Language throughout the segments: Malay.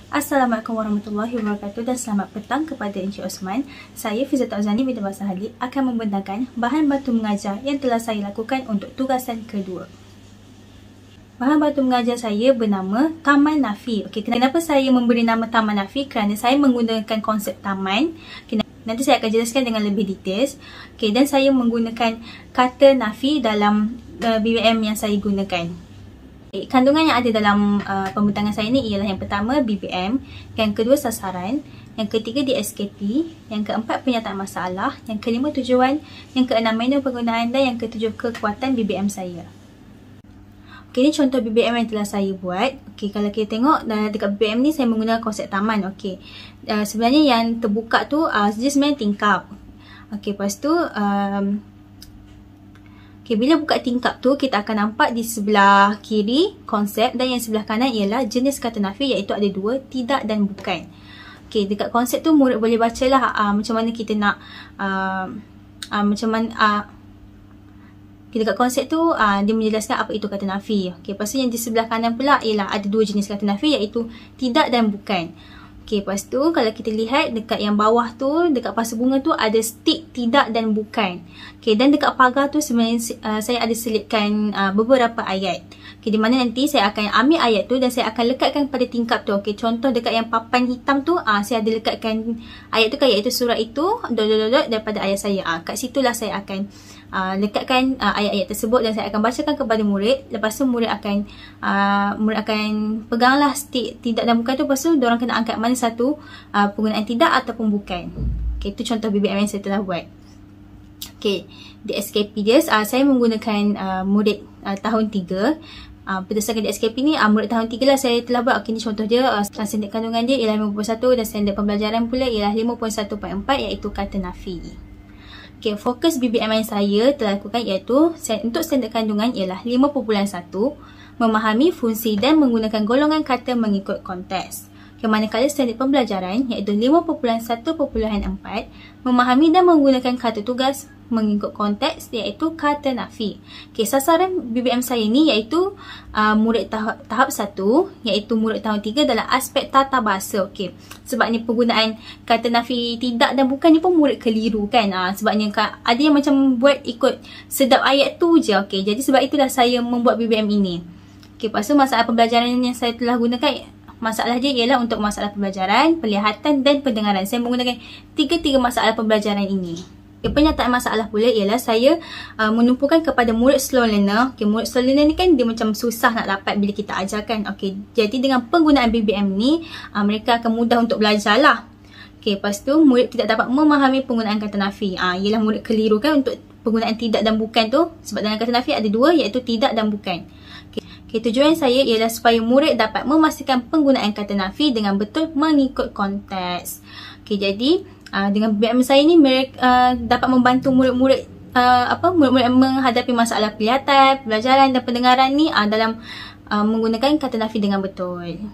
Assalamualaikum warahmatullahi wabarakatuh dan selamat petang kepada Encik Osman. Saya Fiza Tauzani binti Bahasa Hadid akan membentangkan bahan bantu mengajar yang telah saya lakukan untuk tugasan kedua. Bahan bantu mengajar saya bernama Taman Nafi. Okey, kenapa saya memberi nama Taman Nafi? Kerana saya menggunakan konsep taman. Okay, nanti saya akan jelaskan dengan lebih details. Okey, dan saya menggunakan kata Nafi dalam BBM yang saya gunakan. Kandungan yang ada dalam pembentangan saya ni ialah yang pertama BBM, yang kedua sasaran, yang ketiga DSKP, yang keempat penyataan masalah, yang kelima tujuan, yang keenam menu penggunaan dan yang ketujuh kekuatan BBM saya. Okey, ini contoh BBM yang telah saya buat. Okey, kalau kita tengok dekat BBM ni saya menggunakan konsep taman. Okey, sebenarnya yang terbuka tu dia sebenarnya tingkap. Okey, lepas tu okay, bila buka tingkap tu, kita akan nampak di sebelah kiri konsep dan yang sebelah kanan ialah jenis kata nafi, iaitu ada dua, tidak dan bukan. Okay, dekat konsep tu murid boleh bacalah macam mana kita nak dekat konsep tu dia menjelaskan apa itu kata nafi. Okay, lepas tu yang di sebelah kanan pula ialah ada dua jenis kata nafi, iaitu tidak dan bukan. Okay, lepas tu kalau kita lihat dekat yang bawah tu, dekat pasu bunga tu ada stick tidak dan bukan. Okay, dan dekat pagar tu sebenarnya saya ada selitkan beberapa ayat. Okay, di mana nanti saya akan ambil ayat tu dan saya akan lekatkan pada tingkap tu. Okay, contoh dekat yang papan hitam tu, saya ada lekatkan ayat tu, iaitu surah itu, daripada ayat saya. Kat situlah saya akan lekatkan ayat-ayat tersebut dan saya akan bacakan kepada murid. Lepas tu murid akan peganglah stick tidak dan bukan tu. Lepas tu diorang kena angkat mana satu, penggunaan tidak ataupun bukan. Okay, itu contoh BBM yang saya telah buat. Okay, di SKP dia saya menggunakan murid tahun 3. Berdasarkan di SKP ni murid tahun 3 lah saya telah buat. Okay, ni contoh dia. Standard kandungan dia ialah 51 dan standard pembelajaran pula ialah 5.1.4, iaitu kata nafi. Okay, fokus BBM yang saya telah lakukan iaitu untuk standard kandungan ialah 5.1, memahami fungsi dan menggunakan golongan kata mengikut konteks. Okay, manakala standard pembelajaran iaitu 5.1.4, memahami dan menggunakan kata tugas mengikut konteks, iaitu kata nafi. Okay, sasaran BBM saya ni iaitu murid tahap 1, iaitu murid tahun 3 dalam aspek tata bahasa. Okay, sebabnya penggunaan kata nafi tidak dan bukan ni pun murid keliru kan. Sebabnya ada yang macam buat ikut sedap ayat tu je. Okay, jadi sebab itulah saya membuat BBM ini. Okay, lepas tu masalah pembelajaran yang saya telah gunakan, masalah dia ialah untuk masalah pembelajaran, penglihatan dan pendengaran. Saya menggunakan tiga masalah pembelajaran ini. Okay, penyataan masalah pula ialah saya menumpukan kepada murid slow learner. Okay, murid slow learner ni kan dia macam susah nak dapat bila kita ajarkan. Okay, jadi dengan penggunaan BBM ni mereka akan mudah untuk belajar lah. Okay, lepas tu murid tidak dapat memahami penggunaan kata nafi. Ialah murid keliru kan untuk penggunaan tidak dan bukan tu. Sebab dalam kata nafi ada dua, iaitu tidak dan bukan. Okay, tujuan saya ialah supaya murid dapat memastikan penggunaan kata nafi dengan betul mengikut konteks. Okay, jadi dengan BBM saya ni mereka dapat membantu murid-murid murid-murid menghadapi masalah kelihatan, pembelajaran dan pendengaran ni dalam menggunakan kata nafi dengan betul.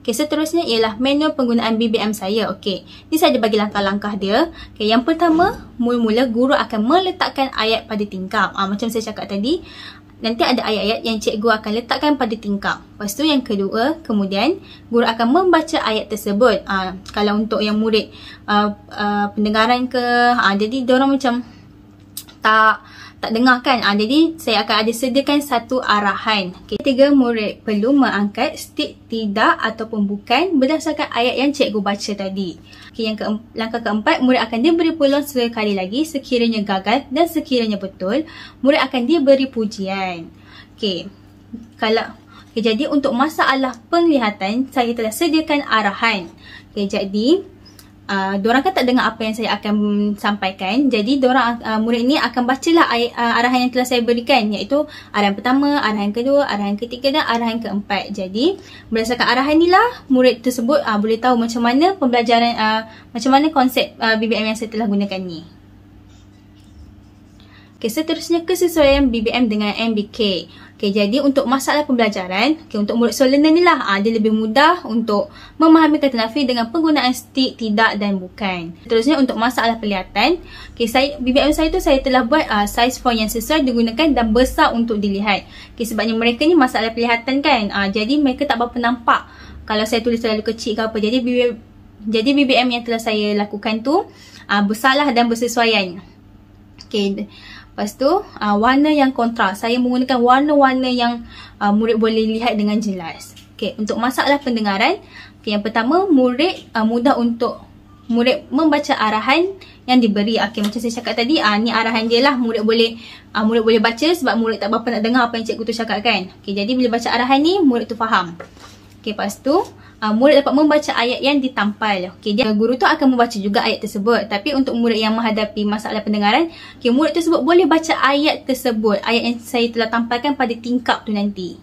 Okay, seterusnya ialah menu penggunaan BBM saya. Okay, ni saya ada bagi langkah-langkah dia. Okay, yang pertama, mula-mula guru akan meletakkan ayat pada tingkap. Macam saya cakap tadi, nanti ada ayat-ayat yang cikgu akan letakkan pada tingkap. Lepas tu yang kedua, kemudian guru akan membaca ayat tersebut. Kalau untuk yang murid pendengaran ke, jadi diorang macam tak dengar kan. Jadi saya akan ada sediakan satu arahan. Okay. Ketiga, murid perlu mengangkat stick tidak ataupun bukan berdasarkan ayat yang cikgu baca tadi. Okay, langkah keempat, murid akan diberi peluang sekali lagi. Sekiranya gagal dan sekiranya betul, murid akan diberi pujian. Okay, jadi untuk masalah penglihatan, saya telah sediakan arahan. Okay, jadi diorang kan tak dengar apa yang saya akan sampaikan. Jadi diorang murid ni akan bacalah arahan yang telah saya berikan, iaitu arahan pertama, arahan kedua, arahan ketiga dan arahan keempat. Jadi berdasarkan arahan ni lah murid tersebut boleh tahu macam mana pembelajaran, macam mana konsep BBM yang saya telah gunakan ni. Okay, seterusnya kesesuaian BBM dengan MBK. Okay, jadi untuk masalah pembelajaran, untuk murid slow learner ni lah, dia lebih mudah untuk memahami kata nafi dengan penggunaan stick, tidak dan bukan. Seterusnya untuk masalah penglihatan, BBM saya tu saya telah buat size font yang sesuai digunakan dan besar untuk dilihat. Sebabnya mereka ni masalah penglihatan kan, jadi mereka tak berapa nampak kalau saya tulis terlalu kecil ke apa. Jadi BBM yang telah saya lakukan tu besarlah dan bersesuaian. Okay. Lepas tu warna yang kontras, saya menggunakan warna-warna yang murid boleh lihat dengan jelas. Okay. Untuk masalah pendengaran, okay, yang pertama, murid mudah untuk murid membaca arahan yang diberi. Okay, macam saya cakap tadi, ni arahan dia lah. Murid boleh baca sebab murid tak berapa nak dengar apa yang cikgu tu cakap kan. Okay, jadi bila baca arahan ni, murid tu faham. Okay, lepas tu murid dapat membaca ayat yang ditampal. Okay, guru tu akan membaca juga ayat tersebut. Tapi untuk murid yang menghadapi masalah pendengaran, okay, murid tersebut boleh baca ayat tersebut, ayat yang saya telah tampalkan pada tingkap tu nanti.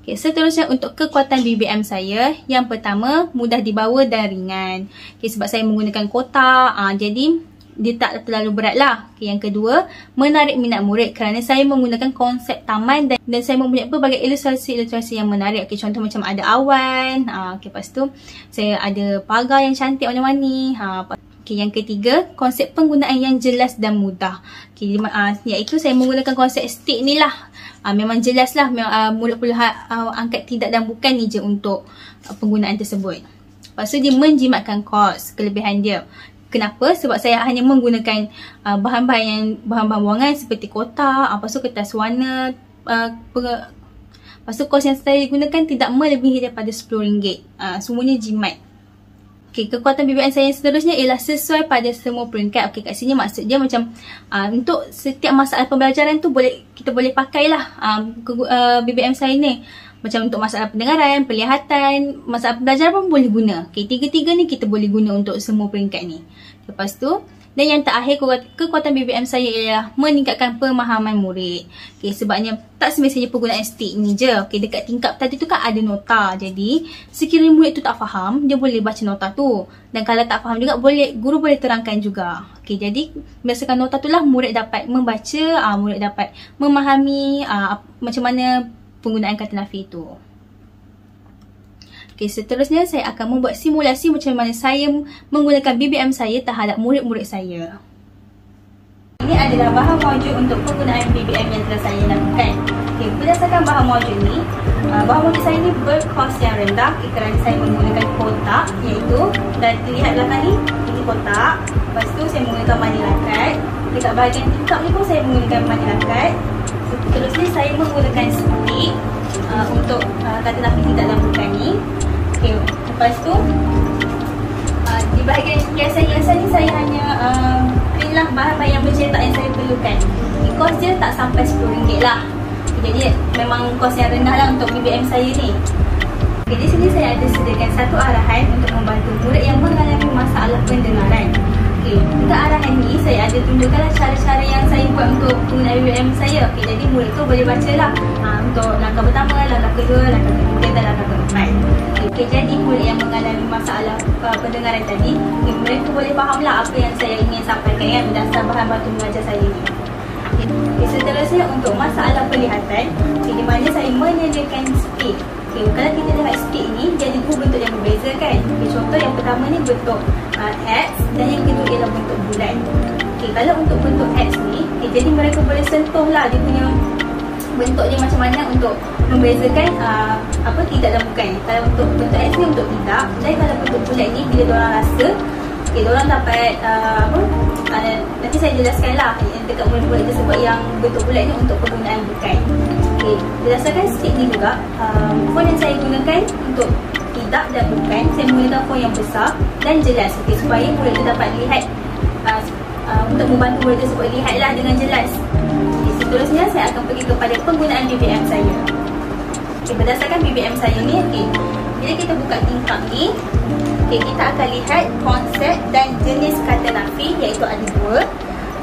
Okay, seterusnya untuk kekuatan BBM saya, yang pertama, mudah dibawa dan ringan. Okay, sebab saya menggunakan kotak, jadi dia tak terlalu berat lah. Okay, yang kedua, menarik minat murid kerana saya menggunakan konsep taman dan saya mempunyai pelbagai ilustrasi-ilustrasi yang menarik. Okay, contoh macam ada awan. Okay, lepas tu saya ada pagar yang cantik warna-warni. Okay, yang ketiga, konsep penggunaan yang jelas dan mudah. Okay, iaitu saya menggunakan konsep stick ni lah. Memang jelas lah, murid perlu angkat tidak dan bukan ni je untuk penggunaan tersebut. Lepas tu dia menjimatkan kos, kelebihan dia. Kenapa? Sebab saya hanya menggunakan bahan-bahan buangan seperti kotak, lepas tu kertas warna, lepas tu kos yang saya gunakan tidak melebihi daripada RM10. Semuanya jimat. Okay, kekuatan BBM saya seterusnya ialah sesuai pada semua peringkat. Okay, kat sini maksud dia macam untuk setiap masalah pembelajaran tu kita boleh pakailah BBM saya ni. Macam untuk masalah pendengaran, penglihatan, masalah pembelajaran pun boleh guna. Okay, tiga-tiga ni kita boleh guna untuk semua peringkat ni. Lepas tu, dan yang terakhir, kekuatan BBM saya ialah meningkatkan pemahaman murid. Okay, sebabnya tak semestinya penggunaan stick ni je. Okay, dekat tingkap tadi tu kan ada nota. Jadi, sekiranya murid tu tak faham, dia boleh baca nota tu. Dan kalau tak faham juga, guru boleh terangkan juga. Okay, jadi berdasarkan nota tu lah murid dapat membaca, murid dapat memahami macam mana penggunaan kata nafi itu. Okay, seterusnya saya akan membuat simulasi macam mana saya menggunakan BBM saya terhadap murid-murid saya. Ini adalah bahan wujud untuk penggunaan BBM yang telah saya lakukan. Okay, berdasarkan bahan wujud ni, bahan wujud saya ni berkos yang rendah kerana saya menggunakan kotak, iaitu dan terlihat belakang ni, ini kotak. Lepas tu saya menggunakan manila cut. Dekat bahagian tingkap ni pun saya menggunakan manila cut. Seterusnya saya menggunakan stick untuk kata nafi tidak dan bukan ni. Okay, lepas tu di bahagian hiasan-hiasan ni saya hanya print lah bahan-bahan yang bercetak yang saya perlukan. Kos dia tak sampai RM10 lah. Jadi memang kos yang rendah lah untuk BBM saya ni. Okay, di sini saya ada sediakan satu arahan untuk membantu murid yang mengalami masalah pendengaran. Okay, dekat arahan ni saya ada tunjukkanlah cara-cara yang saya buat untuk penggunaan BBM saya. Okay, jadi murid tu boleh baca lah untuk langkah pertama, langkah kedua, langkah ketiga dan langkah keempat. Okay, jadi murid yang mengalami masalah pendengaran tadi, mereka boleh faham lah apa yang saya ingin sampaikan yang berdasar bahan bantu mengajar saya ni. Okay, seterusnya untuk masalah penglihatan, di mana saya menyediakan stick. Okay, kalau kita lihat stick ni, dia ada dua bentuk yang berbeza kan. Okay, contoh yang pertama ni bentuk X dan yang kedua ialah bentuk bulat. Okay, kalau untuk bentuk X ni, jadi mereka boleh sentuh lah dia punya bentuk dia macam mana untuk membezakan tidak dan bukan. Kalau untuk bentuk X ni untuk tidak, dan kalau bentuk bulat ni bila diorang rasa, diorang dapat nanti saya jelaskan lah dekat murid-murid tersebut yang bentuk bulat ni untuk penggunaan bukan. Berdasarkan stick ni juga, font yang saya gunakan untuk tidak dan bukan, saya menggunakan font yang besar dan jelas, supaya murid tu dapat lihat, untuk membantu murid tersebut lihatlah dengan jelas. Seterusnya saya akan pergi kepada penggunaan BBM saya. Berdasarkan BBM saya ni, bila kita buka tingkap ni, kita akan lihat konsep dan jenis kata nafi, iaitu ada dua.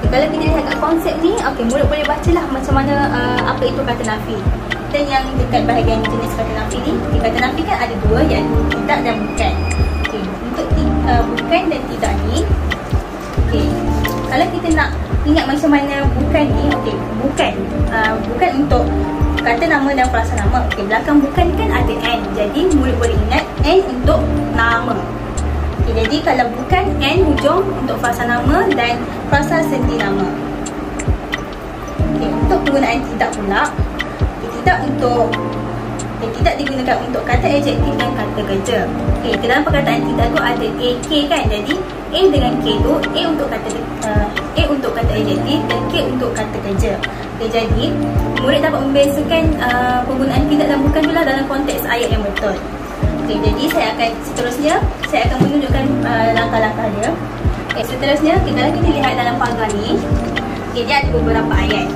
Kalau kita lihat kat konsep ni, murid boleh bacalah macam mana apa itu kata nafi. Dan yang dekat bahagian jenis kata nafi ni, kata nafi kan ada dua, iaitu tidak dan bukan. Untuk bukan dan tidak ni, kalau kita nak ingat macam mana bukan ni, bukan untuk kata nama dan frasa nama. Belakang bukan kan ada N, jadi murid boleh ingat N untuk nama. Jadi kalau bukan, N hujung untuk frasa nama dan frasa senti nama. Untuk penggunaan tidak pula, tidak untuk tidak digunakan untuk kata adjektif dan kata kerja. Okey, dalam perkataan tidak tu ada AK kan. Jadi A dengan K tu, A untuk kata adjektif dan K untuk kata kerja. Okey, jadi murid dapat membiasakan penggunaan tidak dan bukan pula dalam konteks ayat yang betul. Okey, jadi seterusnya saya akan menunjukkan langkah-langkah dia. Okey, seterusnya kalau kita lihat dalam pagar ni, okey, dia ada beberapa ayat.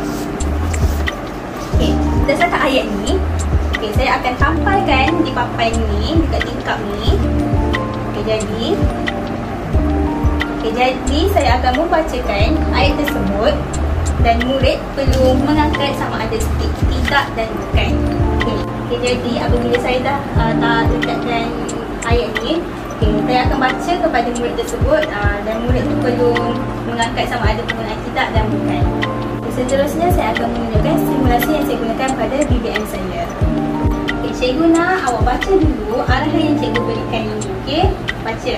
Okey, berdasarkan ayat ni, okey, saya akan tampalkan di papan ni, dekat tingkap ni. Okey, jadi saya akan membacakan ayat tersebut dan murid perlu mengangkat sama ada tidak dan bukan. Okey, jadi apabila saya dah letakkan ayat ni, okey, saya akan baca kepada murid tersebut dan murid tu perlu mengangkat sama ada penggunaan tidak dan bukan. Seterusnya saya akan menunjukkan simulasi yang saya gunakan pada BBM saya. Okay, cikgu nak awak baca dulu arahan yang cikgu berikan ini. Okey, baca.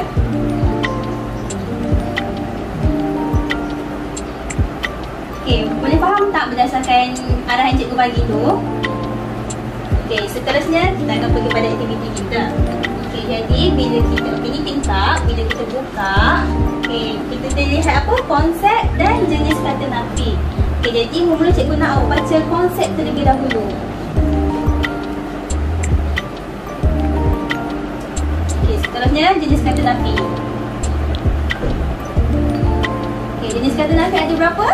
Okey, boleh faham tak berdasarkan arahan cikgu bagi tu? Okey, seterusnya kita akan pergi pada aktiviti kita. Okey, jadi bila kita pilih tingkap, bila kita buka, okey, kita lihat apa? Konsep dan jenis kata nafi. Okey, jadi mula cikgu nak awak baca konsep terlebih dahulu. Okey, seterusnya jenis kata nafi. Okey, jenis kata nafi ada berapa?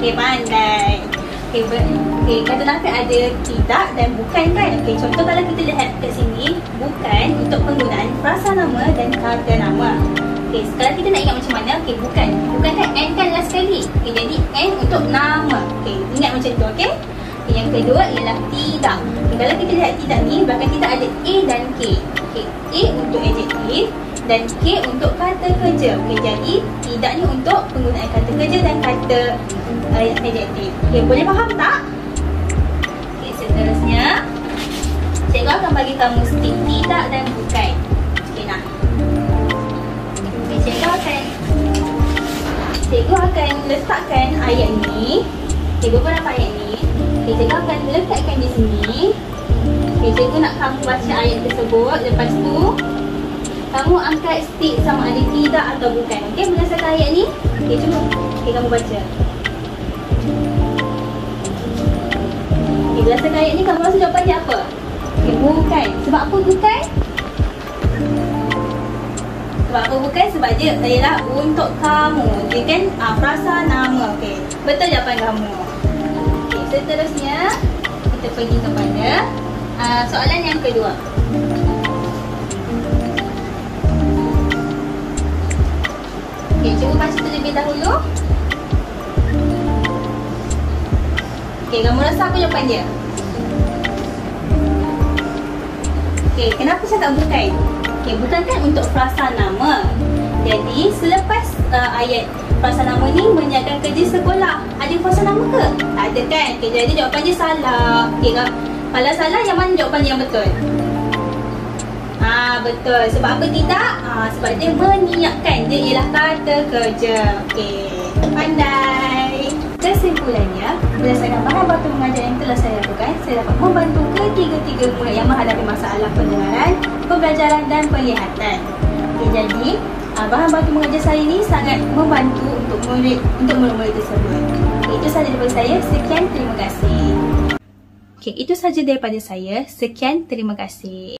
Okey, pandai. Okey, kata nafi ada tidak dan bukan kan? Okey, contoh kalau kita lihat kat sini, bukan untuk penggunaan frasa nama dan kata nama. Okey, sekarang kita nak ingat macam mana? Okey, bukan kan N kan last sekali. Okey, jadi N untuk nama. Okey, ingat macam tu, okey? Okay, yang kedua ialah tidak. Okay, kalau kita lihat tidak ni, belakang kita ada A dan K. Okey, A untuk adjektif dan K untuk kata kerja. Okey, jadi tidak ni untuk penggunaan kata kerja dan kata adjektif. Okey, boleh faham tak? Okey, seterusnya cikgu akan bagi kamu stick tidak dan bukan. Okey, nah. Cikgu akan letakkan ayat ni. Cikgu pun dapat ayat ni. Okay, cikgu akan letakkan di sini. Okay, cikgu nak kamu baca ayat tersebut. Lepas tu kamu angkat stick sama ada tidak atau bukan. Okay, berdasarkan ayat ni. Okay, cuba. Okay, kamu baca. Okay, berdasarkan ayat ni kamu rasa jawapannya apa? Okay, bukan. Sebab apa bukan? Sebab apa bukan? Sebab dia ialah untuk kamu. Dia kan frasa nama. Okey, betul jawapan kamu. Okey, seterusnya kita pergi kepada soalan yang kedua. Okey, cuba baca terlebih dahulu. Okey, kamu rasa apa jawapan dia? Okey, kenapa saya tak bukan? Okay, bukan kan untuk frasa nama. Jadi selepas ayat frasa nama ni menyiapkan kerja sekolah, ada frasa nama ke? Tak ada kan? Okay, jadi jawapan dia salah. Okay, kalau salah, yang mana jawapan yang betul? Betul. Sebab apa tidak? Sebab dia menyiapkan. Dia ialah kata kerja. Okay, pandai. Kesimpulannya, berdasarkan bahan batu mengajar yang telah saya lakukan, saya dapat membantu ketiga-tiga murid yang menghadapi masalah pendengaran, pembelajaran dan penglihatan. Okay, jadi bahan batu mengajar saya ini sangat membantu untuk murid-murid tersebut. Okay, itu sahaja daripada saya. Sekian, terima kasih. Okay, itu sahaja daripada saya. Sekian, terima kasih.